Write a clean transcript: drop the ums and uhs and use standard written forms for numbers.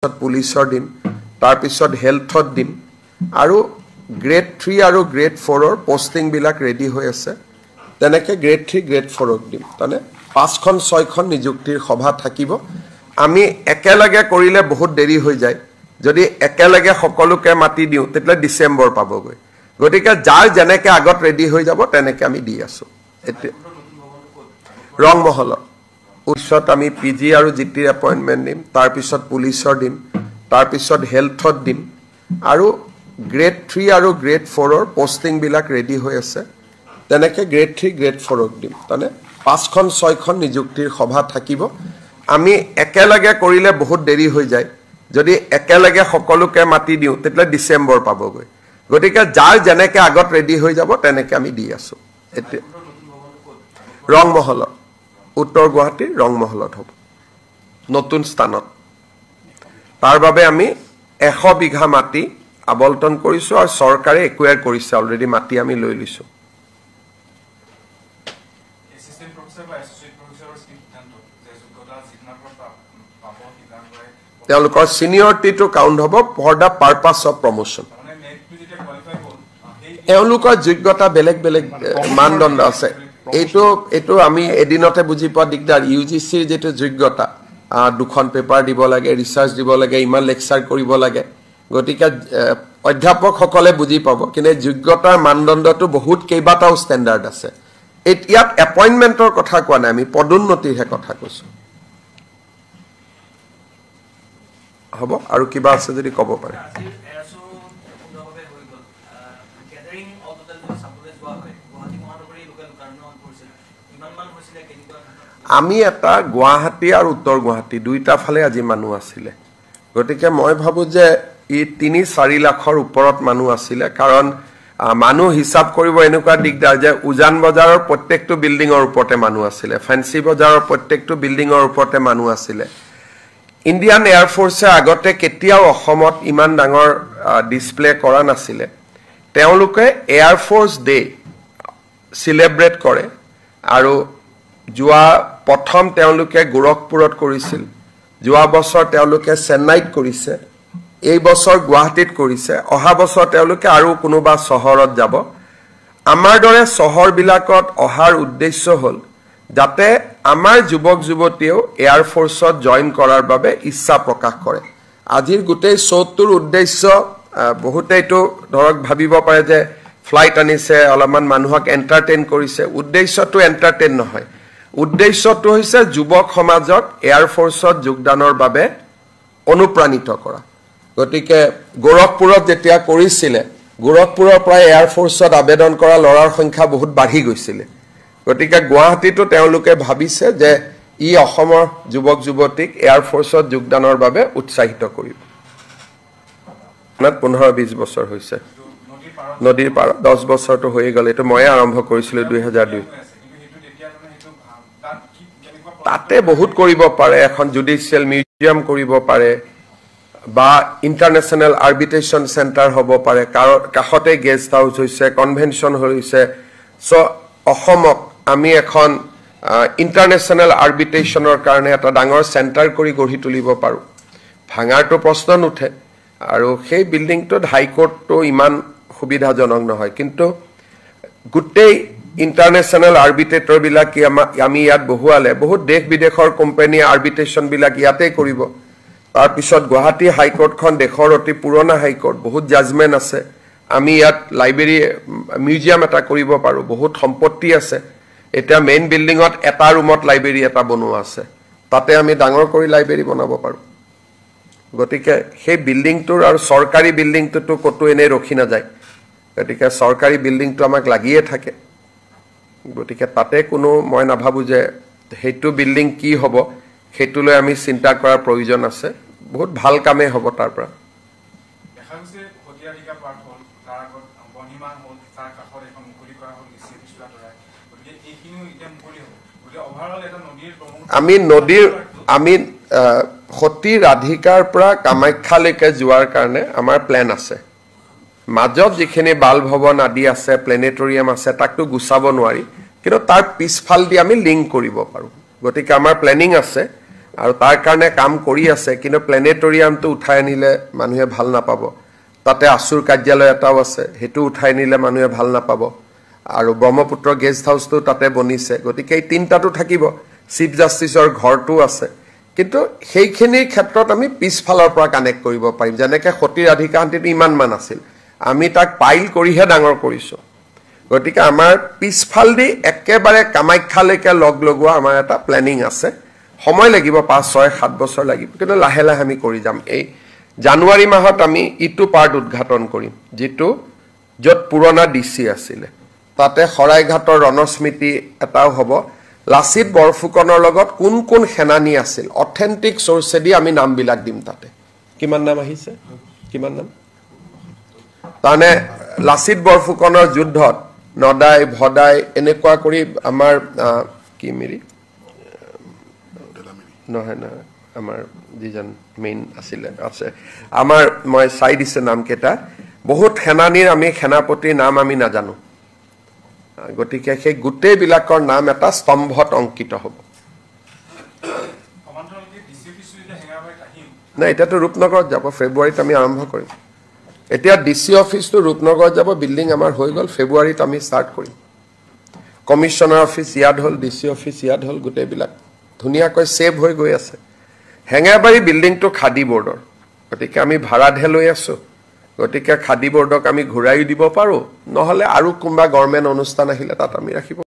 পুলিচৰ দিম তাৰ পিছত হেলথত দিম আৰু গ্ৰেড 3 আৰু গ্ৰেড 4 ৰ পোষ্টিং বিলাক ৰেডি হৈ আছে তেনেকে গ্ৰেড 3 গ্ৰেড 4 ক দিম মানে 5খন 6খন নিযুক্তিৰ সভা থাকিব আমি একেলগে কৰিলে বহুত দেৰি হৈ যায় যদি একেলগে সকলোকে মাটি দিও তেতিয়া ডিসেম্বৰ পাবগৈ গতিকে যাৰ জেনেকে আগত ৰেডি হৈ যাব তেনেকে আমি দি আছো ৰংমহল উচ্চত আমি পিজি আৰু জিটিৰ এপইন্টমেন্ট দিম তাৰ পিছত পুলিচৰ দিম তাৰ পিছত হেলথত দিম আৰু গ্ৰেড 3 আৰু গ্ৰেড 4 ৰ পোষ্টিং বিলাক ৰেডি হৈ আছে তেনেকে গ্ৰেড 3 গ্ৰেড 4 ক দিম মানে 5খন 6খন নিযুক্তিৰ সভা থাকিব আমি একেলগে কৰিলে বহুত দেৰি হৈ যায় যদি একেলগে সকলোকে মাটি দিও তেতিয়া ডিসেম্বৰ পাবগৈ গতিকে যাৰ জেনেকে আগত ৰেডি হৈ যাব তেনেকে আমি দি আছো ৰংমহল উত্তৰ গুৱাহাটীৰ ৰংমহলত হ'ব নতুন স্থানত তাৰ বাবে আমি 100 বিঘা মাটি আবলটন কৰিছো আৰু চৰকাৰে একুয়াৰ কৰিছে অলৰেডি মাটি আমি লৈ লিছো এসিস্ট্যান্ট প্ৰফেসৰ বা এসোসিয়েট প্ৰফেসৰৰ সিদ্ধান্ত যে যোগ্যতা জিজ্ঞাসাৰ তেওঁলোকৰ সিনিয়ৰিটি কাউন্ট হ'ব for the purpose of promotion মানে নেক্সট যেতিয়া কোৱালিফাই হ'ল তেওঁলোকৰ যোগ্যতা বেলেগ বেলেগ মানদণ্ড আছে এইটো আমি এদিনতে বুজি পোৱা দিগদাৰ ইউজিসিৰ যেটো যোগ্যতা দুখন পেপাৰ দিব লাগে ৰিসাৰ্চ দিব লাগে ইমান লেকচাৰ কৰিব লাগে গতিকে অধ্যাপক সকলে বুজি পাব কিন্তু যোগ্যতাৰ মানদণ্ডটো বহুত কেইবাটাও ষ্টেণ্ডাৰ্ড আছে ইয়াত এপইন্টমেন্টৰ কথা কোৱা নাই আমি পদোন্নতিৰহে কথা কৈছো হ'ব আৰু কিবা আছে যদি ক'ব পাৰে আমি এটা গুৱাহাটী আৰু উত্তৰ গুৱাহাটী দুইটা ফালে আজি মানুহ আছিলে গতিকে মই ভাবো যে ই 3-4 লাখৰ ওপৰত মানুহ আছিলে কাৰণ মানুহ হিসাব কৰিব এনেকুৱা দিগদাৰ যে উজান বজাৰৰ প্ৰত্যেকটো বিল্ডিংৰ ওপৰতে মানুহ আছিলে ফেন্সি বজাৰৰ প্ৰত্যেকটো বিল্ডিংৰ ওপৰতে মানুহ আছিলে ইণ্ডিয়ান এয়াৰ ফোৰ্সে আগতে কেতিয়াও অসমত ইমান ডাঙৰ ডিসপ্লে কৰা নাছিলে তেওঁলোকে এয়াৰ ফোৰ্স ডে সেলিব্ৰেট কৰে আৰু যোৱা প্ৰথম তেওঁলোকে গোৰখপুৰত কৰিছিল যোৱা বছৰ তেওঁলোকে চেন্নাইত কৰিছে এই বছৰ গুৱাহাটীত কৰিছে অহা বছৰ তেওঁলোকে আৰু কোনোবা চহৰত যাব আমাৰ দৰে চহৰ বিলাকত অহাৰ উদ্দেশ্য হল যাতে আমাৰ যুৱক যুৱতীও এয়াৰ ফোৰ্সত জয়েন কৰাৰ বাবে ইচ্ছা প্ৰকাশ কৰে আজিৰ গোটেই শোটোৰ উদ্দেশ্য বহুতেইটো ধৰক ভাবিব পাৰে যে ফ্লাইট আনিছে অলপমান মানুহক এন্টাৰটেইন কৰিছে উদ্দেশ্যটো এন্টাৰটেইন নহয় উদ্দেশ্যটো হৈছে যুৱক সমাজক এয়াৰ ফোৰ্সত যোগদানৰ বাবে অনুপ্ৰাণিত কৰা গতিকে গোৰখপুৰত যেতিয়া কৰিছিলে গোৰখপুৰৰ পৰা এয়াৰ ফোৰ্সত আবেদন কৰা লৰাৰ সংখ্যা বহুত বাঢ়ি গৈছিল গতিকে গুৱাহাটীতো তেওঁলোকে ভাবিছে যে ই অসমৰ যুৱক যুৱতীক এয়াৰ ফোৰ্সত যোগদানৰ বাবে উৎসাহিত কৰিব মানে 15-20 বছৰ হৈছে নদীৰ পাৰ 10 বছৰটো হৈ গ'ল এটো মই আৰম্ভ কৰিছিলো 2002 তাতে বহুত কৰিব পাৰে এখন জুডিশিয়াল মিউজিয়াম কৰিব পাৰে বা ইন্টাৰনেশনাল আৰ্বিট্ৰেশন সেন্টাৰ হ'ব পাৰে কাখতে গেস্ট হাউস হৈছে কনভেনশন হৈছে সো অসমক আমি এখন ইন্টাৰনেশনাল আৰ্বিট্ৰেশনৰ কাৰণে এটা ডাঙৰ সেন্টাৰ কৰি গঢ়ি তুলিব পাৰো ভাঙাৰটো প্ৰশ্ন নুঠে আৰু সেই বিল্ডিংটোত হাইকোৰ্টটো ইমান সুবিধাজনক নহয় কিন্তু গুটেই ইন্টাৰনেশনাল আৰ্বিট্ৰেটৰ বিলাক আমি ইয়াত বহুৱালে বহুত দেশ বিদেশৰ কোম্পানী আৰ্বিট্ৰেশন বিলাক ইয়াতে কৰিব তাৰ পিছত গুৱাহাটী হাইকোৰ্টখন দেশৰ অতি পুৰণা হাইকোৰ্ট বহুত জাজমেন্ট আছে আমি ইয়াত লাইব্ৰেৰী মিউজিয়াম এটা কৰিব পাৰো বহুত সম্পত্তি আছে এটা মেইন বিল্ডিংত এটা ৰুমত লাইব্ৰেৰী এটা বনোৱা আছে তাতে আমি ডাঙৰ কৰি লাইব্ৰেৰী বনাব পাৰো গতিকে সেই বিল্ডিংটোৰ আৰু চৰকাৰী বিল্ডিংটো কতো এনে ৰখি না যায় গতিকে চৰকাৰী বিল্ডিংটো আমাক লাগিয়ে থাকে গতিকে তাতে কোনো মই না ভাবু যে হেতু বিল্ডিং কি হ'ব হেতুলৈ আমি চিন্তা কৰাৰ প্ৰয়োজন আছে বহুত ভাল কামে হ'ব তাৰ পৰা দেখাছে হতিয়াৰিকা পাৰ্ট হ'ল তাৰ আগত বনিমা হ'ল তাৰ কাষৰ এখন মুকলি কৰা হ'ল ইসিপিছলা দৰাই গতিকে এইখিনিও এতিয়া মুকলি হ'ব গতিকে ওভাৰঅল এটা নদীৰ আমি সতী ৰাধিকাৰ পৰা কামাখ্যালৈকে যোৱাৰ কাৰণে আমাৰ প্ল্যান আছে মাজত যিখিনি বাল ভৱন আদি আছে প্লেনেটৰিয়াম আছে তাকটো গুছাব নোৱাৰি কিন্তু তাৰ পিছফাল দি আমি লিংক কৰিব পাৰো গতিকে আমাৰ প্ল্যানিং আছে আৰু তাৰ কাৰণে কাম কৰি আছে কিন্তু প্লেনেটৰিয়ামটো উঠাই আনিলে মানুহে ভাল নাপাব তাতে আছুৰ কাৰ্যালয় এটাও আছে হেতু উঠাই নিলে মানুহে ভাল নাপাব আৰু ব্ৰহ্মপুত্ৰ গেষ্ট হাউসটো তাতে বনিছে গতিকে এই তিনটাটো থাকিব চিফ জাস্টিসৰ ঘৰটো আছে কিন্তু সেইখিনিৰ ক্ষেত্ৰত আমি পিছফালৰ পৰা কানেক্ট কৰিব পাৰিম যেনেকৈ সতীৰ অধিকাৰটো ইমান মান আছিল আমি তাক পাইল কৰিহে ডাঙৰ কৰিছো গতিকে আমাৰ পিছফালদি একেবাৰে কামাখ্যালৈকে লগ লগোৱা আমাৰ এটা প্লেনিং আছে সময় লাগিব 5 6 7 বছৰ লাগিব কিন্তু লাহে লাহে আমি কৰি যাম এই জানুৱাৰী মাহত আমি ইটো পাৰ্ট উদ্ঘাটন কৰিম যেটো যত পুৰণা ডিসি আছিল তাতে খৰাইঘাটৰ ৰণস্মৃতি এটাও হ'ব লাচিত বৰফুকনৰ লগত কোন কোন সেনানী আছিল অথেন্টিক সোৰ্সেদি আমি নাম বিলাক দিম তাতে কিমান নাম আহিছে কিমান নাম তানে লাচিত বৰফুকনৰ যুদ্ধত নদাই ভদাই এনেকুৱা কৰি আমাৰ কি মিৰি নহয় না আমাৰ যিজন মেইন আছিল আছে আমাৰ মই চাই দিছে নাম কেটা বহুত সেনানীৰ আমি সেনাপতিৰ নাম আমি নাজানো গতিকে সেই গুটেই বিলাকৰ নাম এটা স্তম্ভত অংকিত হ'ব না এটাতো ৰূপনগৰত যাব ফেব্ৰুৱাৰীত আমি আৰম্ভ কৰিম এতিয়া ডিসি অফিসটো ৰূপনগৰত যাব বিল্ডিং আমাৰ হৈ গল ফেব্ৰুৱাৰীত আমি স্টাৰ্ট কৰিম কমিশনাৰ অফিস ইয়াত হল ডিসি অফিস ইয়াত হল গুটেই বিলাক ধুনিয়াকৈ সেভ হৈ গৈ আছে হেঙাবাৰী বিল্ডিংটো খাদী বৰ্ডৰ গতিকে আমি ভাড়াহে লৈ আছো গতিকে খাদী বৰ্ডক আমি ঘূৰাই দিব পাৰো নহলে আৰু কোনবা গভৰ্ণমেণ্ট অনুষ্ঠান আহিলে তাত আমি ৰাখিব